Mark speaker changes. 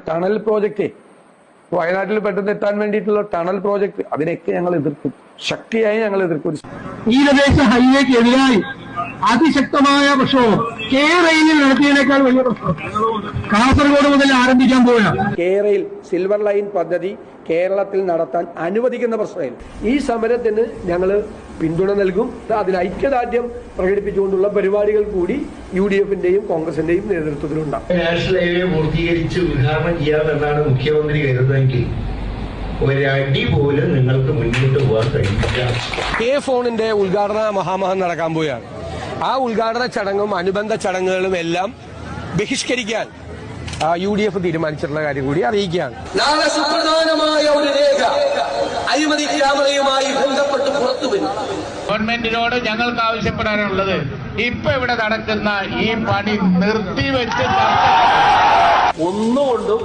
Speaker 1: Tunnel project, വയനാട്ടിൽ പെട്ടെന്ന് എത്താൻ വേണ്ടിയിട്ടുള്ള ടണൽ പ്രോജക്റ്റ്, അതിനെയൊക്കെ ഞങ്ങൾ എതിർക്കും, ശക്തിയായി ഞങ്ങൾ എതിർക്കും.
Speaker 2: തീരദേശ ഹൈവേക്കെതിരായി അതിശക്തമായ പ്രക്ഷോഭം കേരളയിൽ നടത്തിയതിനേക്കാൾ വലിയ പ്രശ്നം കാസർഗോഡ് മുതൽ ആരംഭിക്കാൻ പോവുകയാണ്.
Speaker 1: കേരളയിൽ സിൽവർ ലൈൻ പദ്ധതി കേരളത്തിൽ നടത്താൻ അനുവദിക്കുന്ന പ്രശ്നമില്ല. ഈ സമരത്തിന് ഞങ്ങൾ പിന്തുണ നൽകും. അതിന് ഐക്യദാർഢ്യം പ്രകടിപ്പിച്ചുകൊണ്ടുള്ള പരിപാടികൾ കൂടി UDF-ന്റെയും കോൺഗ്രസിന്റെയും നേതൃത്വത്തിലുണ്ടാകും.
Speaker 3: നാഷണൽ ഹൈവേ പൂർത്തീകരിച്ച് ഉദ്ഘാടനം ചെയ്യാമെന്നാണ് മുഖ്യമന്ത്രി കരുതുന്നതെങ്കിൽ ഒരടി പോലും നിങ്ങൾക്ക് മുന്നോട്ട് പോകാൻ കഴിയില്ല.
Speaker 4: ഫോണിന്റെ ഉദ്ഘാടന മഹാമഹം നടക്കാൻ പോവുകയാണ്. ആ ഉദ്ഘാടന ചടങ്ങും അനുബന്ധ ചടങ്ങുകളും എല്ലാം ബഹിഷ്കരിക്കാൻ UDF തീരുമാനിച്ചിട്ടുള്ള കാര്യം കൂടി അറിയിക്കുകയാണ്.
Speaker 5: നാളെ സുപ്രധാനമായ ഒരു രേഖ അഴിമതി ക്യാമറയുമായി ബന്ധപ്പെട്ട് പുറത്തു വരും.
Speaker 6: ഗവൺമെന്റിനോട് ഞങ്ങൾക്ക് ആവശ്യപ്പെടാനുള്ളത് ഇപ്പൊ ഇവിടെ നടക്കുന്ന ഈ പണി നിർത്തിവെച്ച്
Speaker 5: ഒന്നുകൊണ്ടും